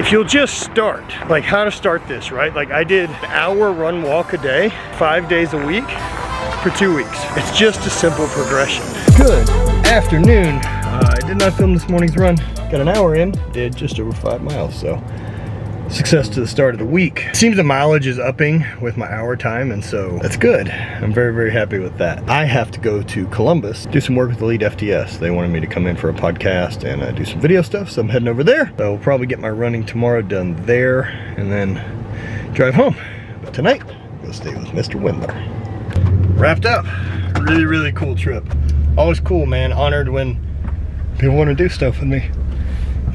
if you'll just start, like how to start this, right? Like I did an hour run walk a day, 5 days a week for 2 weeks. It's just a simple progression. Good afternoon. I did not film this morning's run. Got an hour in, did just over 5 miles, so success to the start of the week. Seems the mileage is upping with my hour time, and so that's good. I'm very, very happy with that. I have to go to Columbus, do some work with Elite FTS. They wanted me to come in for a podcast and do some video stuff, so I'm heading over there. So I'll probably get my running tomorrow done there and then drive home. But tonight, we'll stay with Mr. Windler. Wrapped up. Really, really cool trip. Always cool, man. Honored when people want to do stuff with me.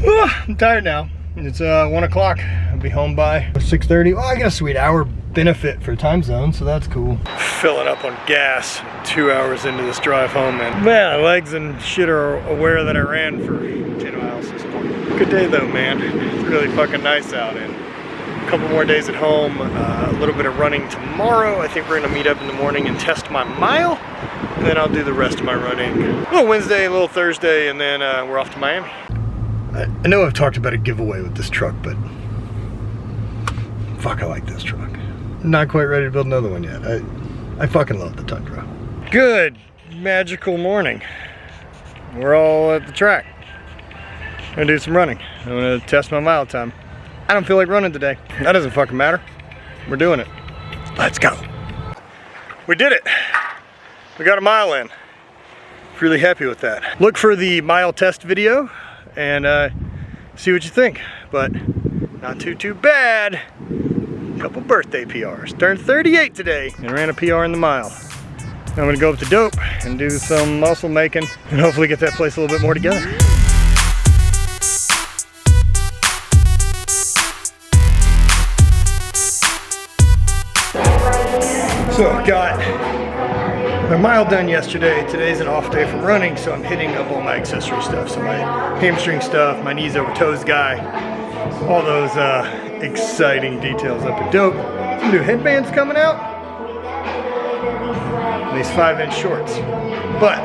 I'm tired now. It's 1 o'clock. I'll be home by 6:30. Well, I got a sweet hour benefit for time zone, so that's cool. Filling up on gas 2 hours into this drive home, and man, my legs and shit are aware that I ran for 10 miles this morning. Good day though, man. It's really fucking nice out, and a couple more days at home, a little bit of running tomorrow. I think we're gonna meet up in the morning and test my mile, and then I'll do the rest of my running. A little Wednesday, a little Thursday, and then we're off to Miami. I know I've talked about a giveaway with this truck, but fuck, I like this truck. Not quite ready to build another one yet. I fucking love the Tundra. Good magical morning. We're all at the track. I'm gonna do some running. I'm gonna test my mile time. I don't feel like running today. That doesn't fucking matter. We're doing it. Let's go. We did it. We got a mile in. Really happy with that. Look for the mile test video and see what you think, but not too bad. Couple birthday PRs. Turned 38 today and ran a PR in the mile. Now I'm gonna go up to Dope and do some muscle making and hopefully get that place a little bit more together. So I got my mile done yesterday. Today's an off day for running, so I'm hitting up all my accessory stuff. So my hamstring stuff, my knees over toes guy, all those exciting details up at Dope. Some new headbands coming out. And these 5-inch shorts. But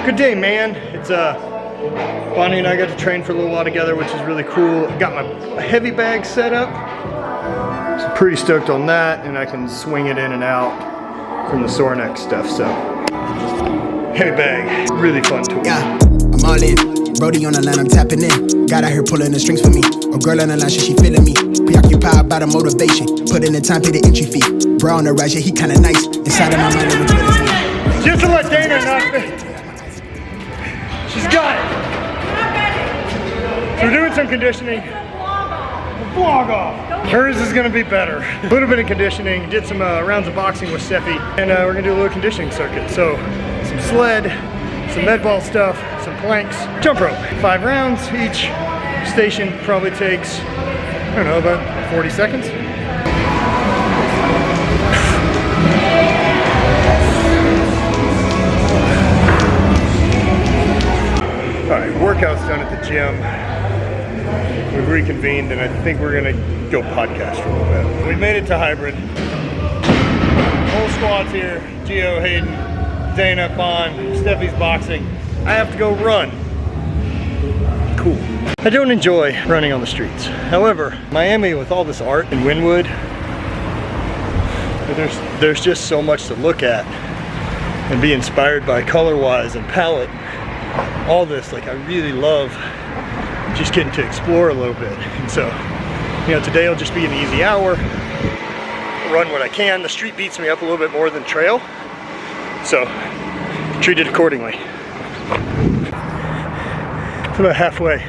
good day, man. It's Bonnie and I got to train for a little while together, which is really cool. I got my heavy bag set up. So pretty stoked on that, and I can swing it in and out from the sore neck stuff, so. Heavy bag, really fun tool. Yeah, I'm all in. Brody on the line, I'm tapping in. Got out here pulling the strings for me. A girl on the line, she feeling me. Preoccupied by the motivation. Put in the time, pay the entry fee. Bro on the right, yeah, he kinda nice. Inside of my mind, I'm a just to let Dana knock it. She's got it. So we're doing some conditioning. Vlog off. Hers is gonna be better. A little bit of conditioning, did some rounds of boxing with Steffi, and we're gonna do a little conditioning circuit. So some sled, some med ball stuff, some planks, jump rope. 5 rounds each station, probably takes, I don't know, about 40 seconds. All right, workout's done at the gym. We've reconvened, and I think we're gonna go podcast for a little bit. We made it to hybrid. Whole squad's here. Gio, Hayden, Dana, Bon, Steffi's boxing. I have to go run. Cool. I don't enjoy running on the streets. However, Miami with all this art in Wynwood, there's just so much to look at and be inspired by color-wise and palette. All this, like I really love just getting to explore a little bit. And so, you know, today will just be an easy hour. Run what I can. The street beats me up a little bit more than trail, so treat it accordingly. It's about halfway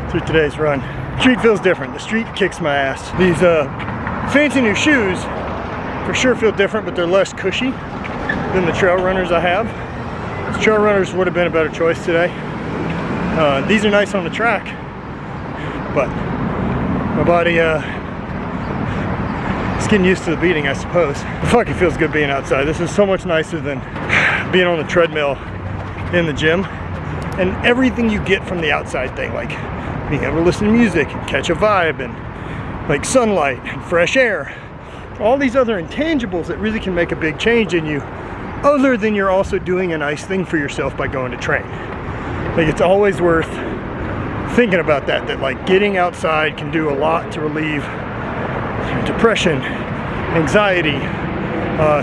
through today's run. Street feels different. The street kicks my ass. These fancy new shoes for sure feel different, but they're less cushy than the trail runners I have. The trail runners would have been a better choice today. These are nice on the track, but my body is getting used to the beating, I suppose. It fucking feels good being outside. This is so much nicer than being on the treadmill in the gym. And everything you get from the outside thing, like being able to listen to music and catch a vibe and like sunlight and fresh air. All these other intangibles that really can make a big change in you, other than you're also doing a nice thing for yourself by going to train. Like, it's always worth thinking about that like getting outside can do a lot to relieve depression, anxiety,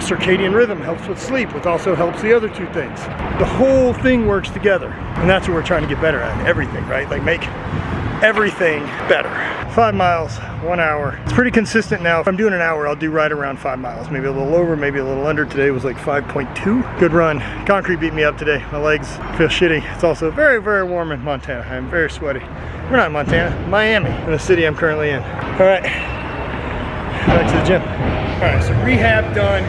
circadian rhythm helps with sleep, which also helps the other two things. The whole thing works together, and that's what we're trying to get better at. Everything, right? Like make everything better. 5 miles, 1 hour. It's pretty consistent now. If I'm doing an hour, I'll do right around 5 miles. Maybe a little over, maybe a little under. Today was like 5.2. Good run. Concrete beat me up today. My legs feel shitty. It's also very, very warm in Montana. I'm very sweaty. We're not in Montana, Miami, in the city I'm currently in. All right, back to the gym. All right, so rehab done.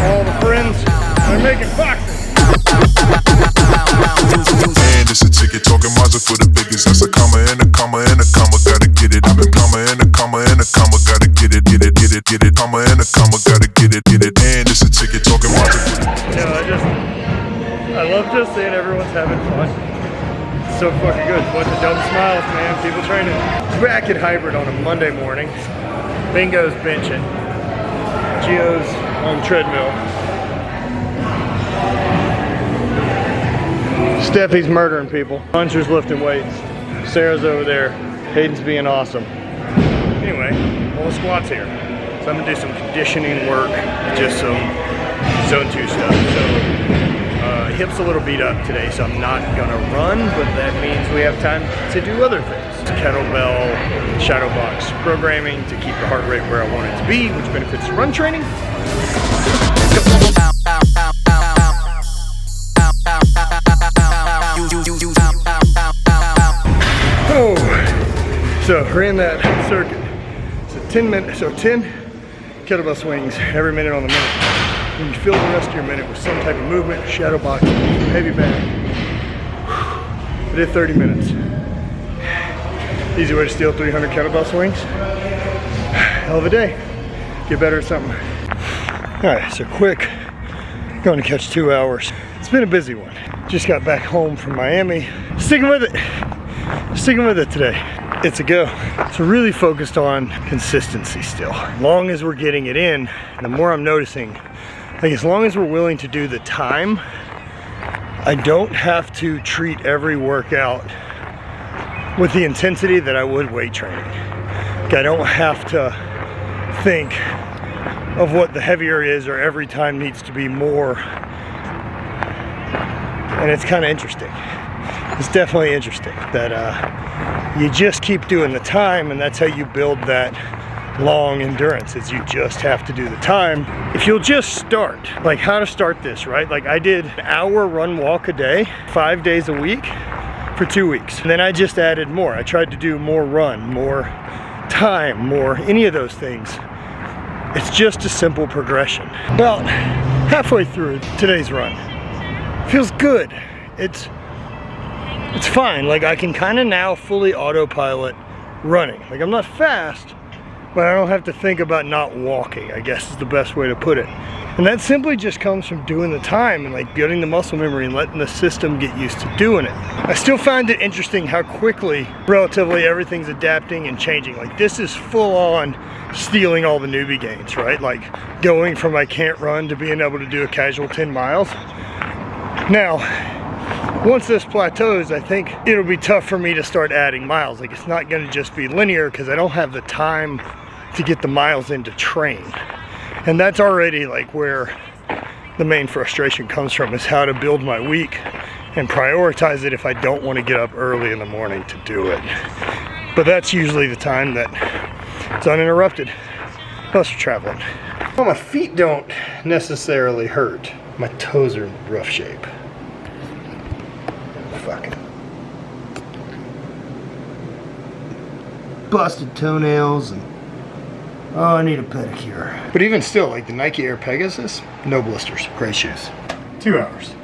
All the friends are making boxes. And it's a ticket talking Mazda for the biggest. That's a comma and a comma and a comma. Gotta get it. I'm a comma and a comma and a comma. Gotta get it, get it, get it, get it. Comma and a comma. Gotta get it, get it. And it's a ticket talking Mazda for the biggest. I love just seeing everyone's having fun. It's so fucking good. Bunch of dumb smiles, man. People training. Back at hybrid on a Monday morning. Bingo's benching. Gio's on treadmill. Steffi's murdering people. Puncher's lifting weights. Sarah's over there. Hayden's being awesome. Anyway, all the squats here. So I'm gonna do some conditioning work, just some zone 2 stuff. So hips a little beat up today, so I'm not gonna run, but that means we have time to do other things. Kettlebell, shadow box programming to keep the heart rate where I want it to be, which benefits run training. Oh, so ran that circuit. So 10 minutes, so 10 kettlebell swings every minute on the minute. And you fill the rest of your minute with some type of movement, shadow box, heavy bag. I did 30 minutes. Easy way to steal 300 kettlebell swings. Hell of a day. Get better at something. All right, so quick. Going to catch 2 hours. It's been a busy one. Just got back home from Miami. Sticking with it. Sticking with it today. It's a go. So really focused on consistency still. As long as we're getting it in, and the more I'm noticing, like as long as we're willing to do the time, I don't have to treat every workout with the intensity that I would weight training. Like I don't have to think of what the heavier is or every time needs to be more. And it's kind of interesting. It's definitely interesting that you just keep doing the time, and that's how you build that long endurance, is you just have to do the time. If you'll just start, like how to start this, right? Like I did an hour run walk a day, 5 days a week for 2 weeks. And then I just added more. I tried to do more run, more time, more any of those things. It's just a simple progression. About halfway through today's run. Feels good. It's fine. Like I can kind of now fully autopilot running. Like I'm not fast, but I don't have to think about not walking, I guess is the best way to put it. And that simply just comes from doing the time and like building the muscle memory and letting the system get used to doing it. I still find it interesting how quickly, relatively, everything's adapting and changing. Like this is full on stealing all the newbie gains, right? Like going from I can't run to being able to do a casual 10 miles. Now, once this plateaus, I think it'll be tough for me to start adding miles. Like it's not gonna just be linear because I don't have the time to get the miles in to train. And that's already like where the main frustration comes from, is how to build my week and prioritize it if I don't want to get up early in the morning to do it. But that's usually the time that it's uninterrupted, plus we're traveling. Well, my feet don't necessarily hurt. My toes are in rough shape. Fucking busted toenails and oh, I need a pedicure. But even still, like the Nike Air Pegasus, no blisters, great shoes. 2 hours.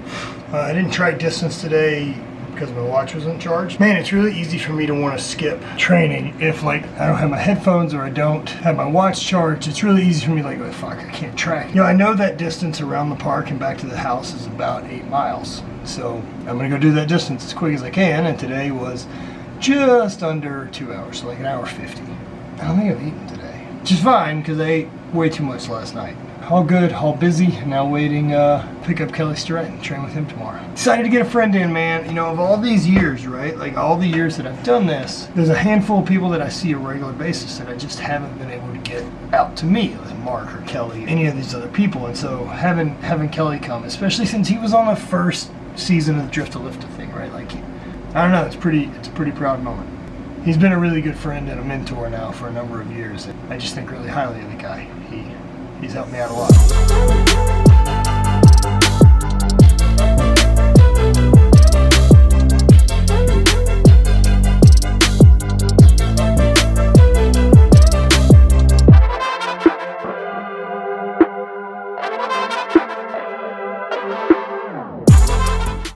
I didn't try distance today because my watch wasn't charged. Man, it's really easy for me to want to skip training if like I don't have my headphones or I don't have my watch charged. It's really easy for me like, oh, fuck, I can't track. You know, I know that distance around the park and back to the house is about 8 miles. So I'm gonna go do that distance as quick as I can, and today was just under 2 hours, so like 1 hour 50. I don't think I've eaten today, which is fine because I ate way too much last night. all good, all busy. Now waiting, pick up Kelly Starrett and train with him tomorrow. Decided to get a friend in, man. You know, of all these years, right? Like all the years that I've done this, there's a handful of people that I see on a regular basis that I just haven't been able to get out to me, like Mark or Kelly, any of these other people. And so having Kelly come, especially since he was on the first season of the Drift to Lift thing, right? Like, I don't know, it's a pretty proud moment. He's been a really good friend and a mentor now for a number of years. And I just think really highly of the guy. He's helped me out a lot.